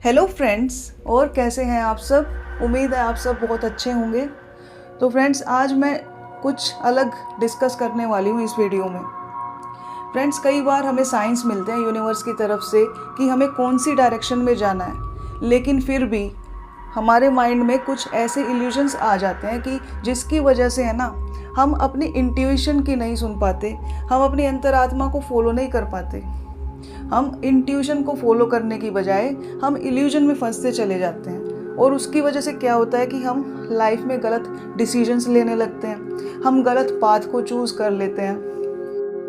Hello friends, और कैसे हैं आप सब। उम्मीद है आप सब बहुत अच्छे होंगे। तो फ्रेंड्स, आज मैं कुछ अलग डिस्कस करने वाली हूँ इस वीडियो में। फ्रेंड्स, कई बार हमें साइंस मिलते हैं यूनिवर्स की तरफ से कि हमें कौन सी डायरेक्शन में जाना है, लेकिन फिर भी हमारे माइंड में कुछ ऐसे इल्यूजन्स आ जाते हैं कि जिसकी वजह से है ना, हम अपनी इंट्यूशन की नहीं सुन पाते, हम अपनी अंतरात्मा को फॉलो नहीं कर पाते। हम इंट्यूशन को फॉलो करने की बजाय हम इल्यूजन में फंसते चले जाते हैं, और उसकी वजह से क्या होता है कि हम लाइफ में गलत डिसीजंस लेने लगते हैं, हम गलत पाथ को चूज़ कर लेते हैं।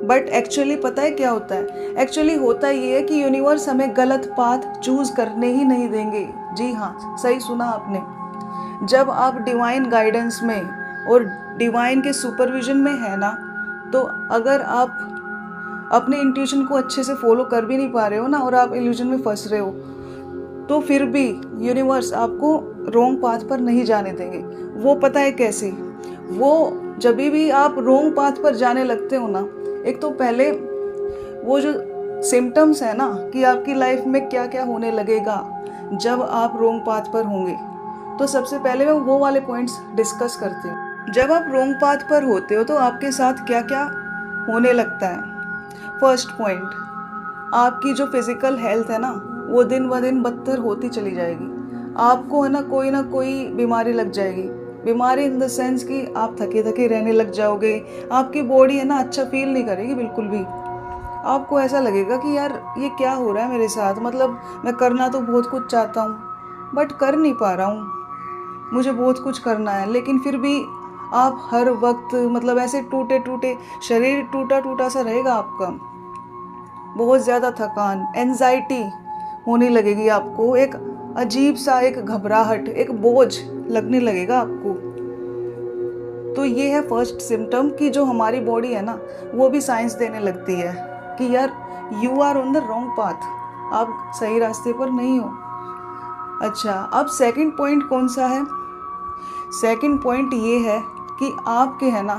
बट एक्चुअली पता है क्या होता है? एक्चुअली होता ये है कि यूनिवर्स हमें गलत पाथ चूज़ करने ही नहीं देंगे। जी हाँ, सही सुना आपने। जब आप डिवाइन गाइडेंस में और डिवाइन के सुपरविजन में है ना, तो अगर आप अपने इंट्यूशन को अच्छे से फॉलो कर भी नहीं पा रहे हो ना, और आप इल्यूजन में फंस रहे हो, तो फिर भी यूनिवर्स आपको रॉन्ग पाथ पर नहीं जाने देंगे। वो पता है कैसे? वो जब भी आप रॉन्ग पाथ पर जाने लगते हो ना, एक तो पहले वो जो सिम्टम्स है ना कि आपकी लाइफ में क्या क्या होने लगेगा जब आप रॉन्ग पाथ पर होंगे, तो सबसे पहले मैं वो वाले पॉइंट्स डिस्कस करती हूँ। जब आप रॉन्ग पाथ पर होते हो तो आपके साथ क्या क्या होने लगता है। फर्स्ट पॉइंट, आपकी जो फिज़िकल हेल्थ है ना, वो दिन ब दिन बदतर होती चली जाएगी। आपको है ना कोई बीमारी लग जाएगी। बीमारी इन द सेंस कि आप थके थके रहने लग जाओगे, आपकी बॉडी है ना अच्छा फील नहीं करेगी बिल्कुल भी। आपको ऐसा लगेगा कि यार ये क्या हो रहा है मेरे साथ, मतलब मैं करना तो बहुत कुछ चाहता हूँ बट कर नहीं पा रहा हूँ, मुझे बहुत कुछ करना है, लेकिन फिर भी आप हर वक्त मतलब ऐसे टूटे टूटे, शरीर टूटा टूटा सा रहेगा आपका। बहुत ज़्यादा थकान, एंजाइटी होने लगेगी आपको, एक अजीब सा एक घबराहट, एक बोझ लगने लगेगा आपको। तो ये है फर्स्ट सिम्टम कि जो हमारी बॉडी है ना, वो भी साइंस देने लगती है कि यार you are on the wrong path, आप सही रास्ते पर नहीं हो। अच्छा, अब सेकंड पॉइंट कौन सा है? सेकंड पॉइंट ये है कि आपके है ना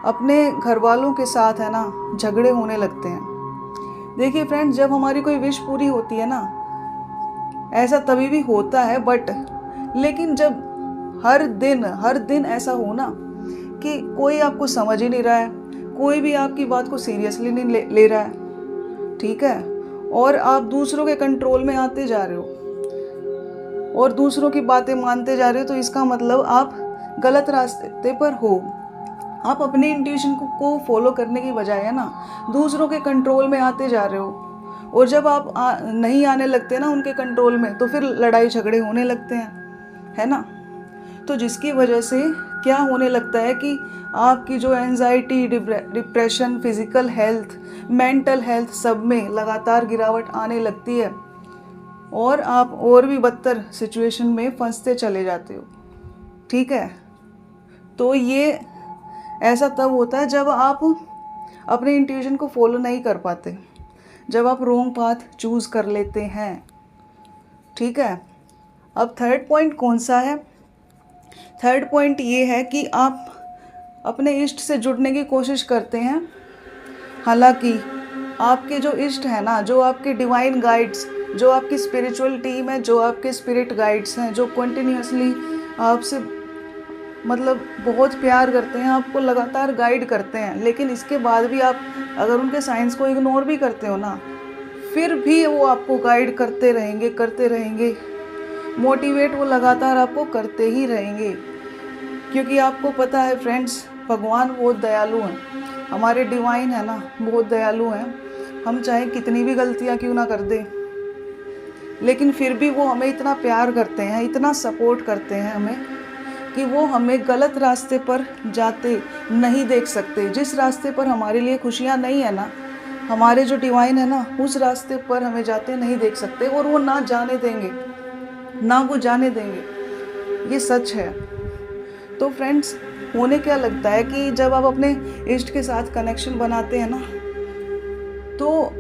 अपने घर वालों के साथ है ना झगड़े होने लगते हैं। देखिए फ्रेंड्स, जब हमारी कोई विश पूरी होती है ना, ऐसा तभी भी होता है, बट लेकिन जब हर दिन ऐसा हो ना कि कोई आपको समझ ही नहीं रहा है, कोई भी आपकी बात को सीरियसली नहीं ले रहा है, ठीक है, और आप दूसरों के कंट्रोल में आते जा रहे हो और दूसरों की बातें मानते जा रहे हो, तो इसका मतलब आप गलत रास्ते पर हो। आप अपने इंट्यूशन को फॉलो करने की बजाय है ना दूसरों के कंट्रोल में आते जा रहे हो, और जब आप नहीं आने लगते ना उनके कंट्रोल में, तो फिर लड़ाई झगड़े होने लगते हैं, है ना। तो जिसकी वजह से क्या होने लगता है कि आपकी जो anxiety, depression, physical health, mental health, सब में लगातार गिरावट आने लगती है, और आप और भी बदतर सिचुएशन में फंसते चले जाते हो, ठीक है। तो ये ऐसा तब होता है जब आप अपने इंट्यूशन को फॉलो नहीं कर पाते, जब आप रॉन्ग पाथ चूज़ कर लेते हैं, ठीक है। अब थर्ड पॉइंट कौन सा है? थर्ड पॉइंट ये है कि आप अपने इष्ट से जुड़ने की कोशिश करते हैं, हालांकि आपके जो इष्ट है ना, जो आपके डिवाइन गाइड्स, जो आपकी स्पिरिचुअल टीम है, जो आपके स्पिरिट गाइड्स हैं, जो कंटिन्यूसली आपसे मतलब बहुत प्यार करते हैं, आपको लगातार गाइड करते हैं, लेकिन इसके बाद भी आप अगर उनके साइंस को इग्नोर भी करते हो ना, फिर भी वो आपको गाइड करते रहेंगे, मोटिवेट वो लगातार आपको करते ही रहेंगे। क्योंकि आपको पता है फ्रेंड्स, भगवान बहुत दयालु हैं, हमारे डिवाइन है ना बहुत दयालु हैं। हम चाहे कितनी भी गलतियाँ क्यों ना कर दें, लेकिन फिर भी वो हमें इतना प्यार करते हैं, इतना सपोर्ट करते हैं हमें, कि वो हमें गलत रास्ते पर जाते नहीं देख सकते। जिस रास्ते पर हमारे लिए खुशियाँ नहीं है ना, हमारे जो डिवाइन है ना, उस रास्ते पर हमें जाते नहीं देख सकते, और वो ना जाने देंगे, ना वो जाने देंगे, ये सच है। तो फ्रेंड्स, होने क्या लगता है कि जब आप अपने इष्ट के साथ कनेक्शन बनाते हैं ना, तो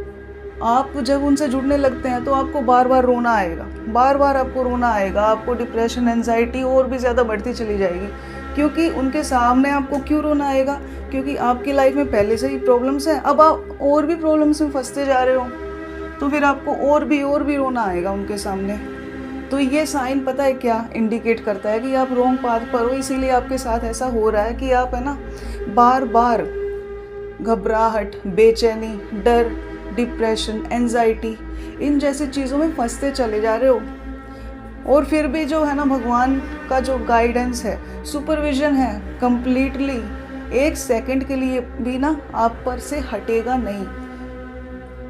आप जब उनसे जुड़ने लगते हैं तो आपको बार बार रोना आएगा, बार बार आपको रोना आएगा, आपको डिप्रेशन, एंजाइटी और भी ज़्यादा बढ़ती चली जाएगी। क्योंकि उनके सामने आपको क्यों रोना आएगा? क्योंकि आपकी लाइफ में पहले से ही प्रॉब्लम्स हैं, अब आप और भी प्रॉब्लम्स में फंसते जा रहे हो। तो फिर आपको और भी रोना आएगा उनके सामने। तो ये साइन पता है क्या इंडिकेट करता है कि आप रॉन्ग पाथ पर हो, इसीलिए आपके साथ ऐसा हो रहा है कि आप है ना बार बार घबराहट, बेचैनी, डर, डिप्रेशन, एंजाइटी, इन जैसी चीज़ों में फंसते चले जा रहे हो। और फिर भी जो है ना भगवान का जो गाइडेंस है, सुपरविजन है, कंप्लीटली 1 सेकंड के लिए भी ना आप पर से हटेगा नहीं।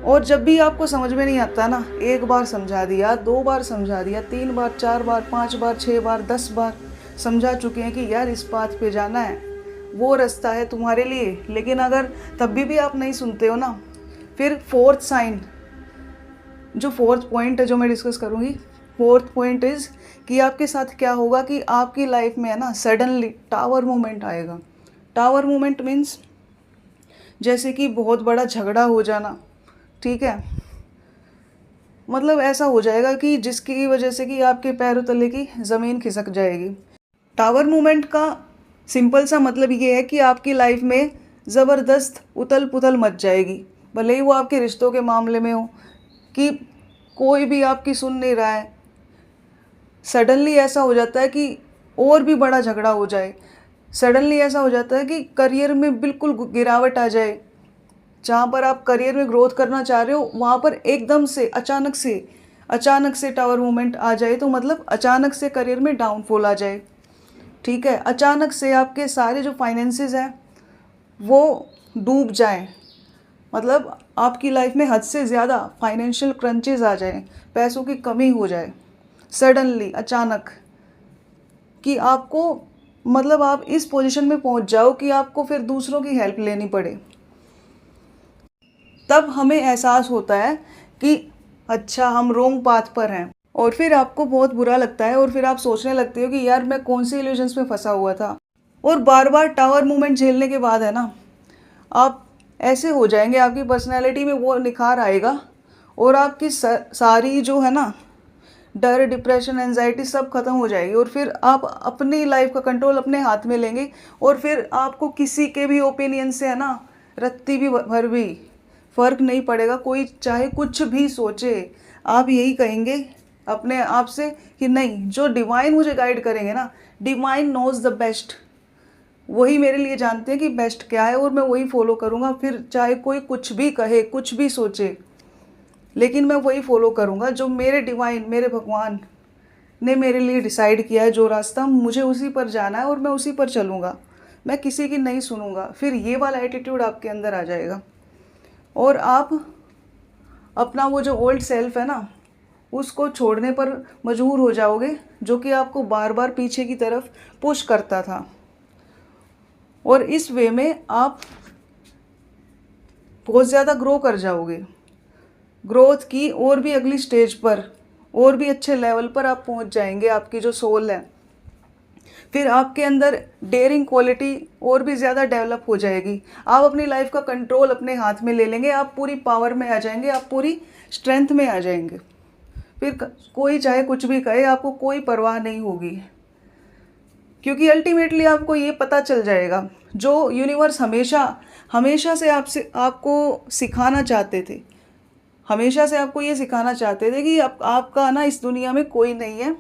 और जब भी आपको समझ में नहीं आता ना, 1 बार समझा दिया, 2 बार समझा दिया, 3 बार, 4 बार, 5 बार, 6 बार, 10 बार समझा चुके हैं कि यार इस पाथ पे जाना है, वो रास्ता है तुम्हारे लिए। लेकिन अगर तब भी आप नहीं सुनते हो ना, फिर 4th साइन, जो 4th पॉइंट है जो मैं डिस्कस करूँगी, 4th पॉइंट इज़ कि आपके साथ क्या होगा कि आपकी लाइफ में है ना सडनली टावर मोमेंट आएगा। टावर मोमेंट मीन्स जैसे कि बहुत बड़ा झगड़ा हो जाना, ठीक है, मतलब ऐसा हो जाएगा कि जिसकी वजह से कि आपके पैरों तले की ज़मीन खिसक जाएगी। टावर मूवमेंट का सिंपल सा मतलब ये है कि आपकी लाइफ में ज़बरदस्त उथल पुथल मच जाएगी, भले ही वो आपके रिश्तों के मामले में हो कि कोई भी आपकी सुन नहीं रहा है। सडनली ऐसा हो जाता है कि और भी बड़ा झगड़ा हो जाए, सडनली ऐसा हो जाता है कि करियर में बिल्कुल गिरावट आ जाए। जहाँ पर आप करियर में ग्रोथ करना चाह रहे हो वहाँ पर एकदम से अचानक से टावर मूवमेंट आ जाए, तो मतलब अचानक से करियर में डाउनफॉल आ जाए, ठीक है। अचानक से आपके सारे जो फाइनेंसेस हैं वो डूब जाएं, मतलब आपकी लाइफ में हद से ज़्यादा फाइनेंशियल क्रंचेस आ जाएं, पैसों की कमी हो जाए सडनली, अचानक, कि आपको मतलब आप इस पोजीशन में पहुंच जाओ कि आपको फिर दूसरों की हेल्प लेनी पड़े। तब हमें एहसास होता है कि अच्छा हम रॉन्ग पाथ पर हैं, और फिर आपको बहुत बुरा लगता है और फिर आप सोचने लगते हो कि यार मैं कौन सी इल्यूजन्स में फंसा हुआ था। और बार बार टावर मूवमेंट झेलने के बाद है ना आप ऐसे हो जाएंगे, आपकी पर्सनैलिटी में वो निखार आएगा और आपकी सारी जो है ना डर, डिप्रेशन, एंजाइटी सब खत्म हो जाएगी, और फिर आप अपनी लाइफ का कंट्रोल अपने हाथ में लेंगे। और फिर आपको किसी के भी ओपिनियन से है ना रत्ती भी भर भी फ़र्क नहीं पड़ेगा, कोई चाहे कुछ भी सोचे, आप यही कहेंगे अपने आप से कि नहीं, जो डिवाइन मुझे गाइड करेंगे ना, डिवाइन नोज़ द बेस्ट, वही मेरे लिए जानते हैं कि बेस्ट क्या है और मैं वही फॉलो करूँगा। फिर चाहे कोई कुछ भी कहे, कुछ भी सोचे, लेकिन मैं वही फॉलो करूँगा जो मेरे डिवाइन, मेरे भगवान ने मेरे लिए डिसाइड किया है, जो रास्ता मुझे उसी पर जाना है और मैं उसी पर चलूँगा, मैं किसी की नहीं सुनूँगा। फिर ये वाला एटीट्यूड आपके अंदर आ जाएगा और आप अपना वो जो ओल्ड सेल्फ है ना उसको छोड़ने पर मजबूर हो जाओगे, जो कि आपको बार बार पीछे की तरफ पुश करता था। और इस वे में आप बहुत ज़्यादा ग्रो कर जाओगे, ग्रोथ की और भी अगली स्टेज पर, और भी अच्छे लेवल पर आप पहुंच जाएंगे। आपकी जो सोल है, फिर आपके अंदर डेयरिंग क्वालिटी और भी ज़्यादा डेवलप हो जाएगी। आप अपनी लाइफ का कंट्रोल अपने हाथ में ले लेंगे, आप पूरी पावर में आ जाएंगे, आप पूरी स्ट्रेंथ में आ जाएंगे। फिर कोई चाहे कुछ भी कहे, आपको कोई परवाह नहीं होगी, क्योंकि अल्टीमेटली आपको ये पता चल जाएगा जो यूनिवर्स हमेशा से आपको सिखाना चाहते थे, हमेशा से आपको ये सिखाना चाहते थे कि आपका ना इस दुनिया में कोई नहीं है,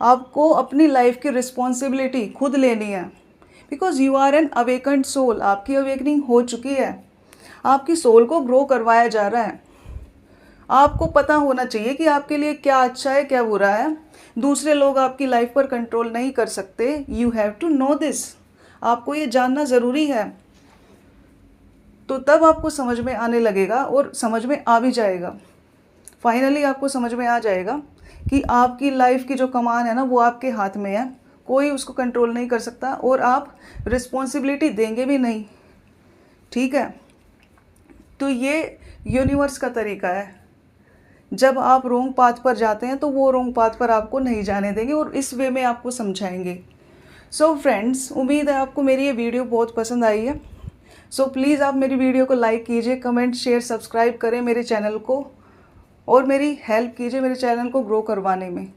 आपको अपनी लाइफ की रिस्पॉन्सिबिलिटी खुद लेनी है। Because you are an awakened soul, आपकी अवेकनिंग हो चुकी है, आपकी सोल को ग्रो करवाया जा रहा है। आपको पता होना चाहिए कि आपके लिए क्या अच्छा है, क्या बुरा है। दूसरे लोग आपकी लाइफ पर कंट्रोल नहीं कर सकते, you have to know this, आपको ये जानना ज़रूरी है। तो तब आपको समझ में आने लगेगा और समझ में आ भी जाएगा, फाइनली आपको समझ में आ जाएगा कि आपकी लाइफ की जो कमान है ना वो आपके हाथ में है, कोई उसको कंट्रोल नहीं कर सकता और आप रिस्पॉन्सिबिलिटी देंगे भी नहीं, ठीक है। तो ये यूनिवर्स का तरीका है, जब आप रॉन्ग पाथ पर जाते हैं तो वो रॉन्ग पाथ पर आपको नहीं जाने देंगे और इस वे में आपको समझाएंगे। सो फ्रेंड्स, उम्मीद है आपको मेरी ये वीडियो बहुत पसंद आई है। सो प्लीज़ आप मेरी वीडियो को लाइक कीजिए, कमेंट, शेयर, सब्सक्राइब करें मेरे चैनल को और मेरी हेल्प कीजिए मेरे चैनल को ग्रो करवाने में।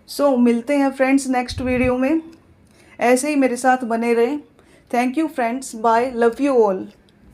सो मिलते हैं फ्रेंड्स नेक्स्ट वीडियो में, ऐसे ही मेरे साथ बने रहें। Thank you friends, bye, love you all.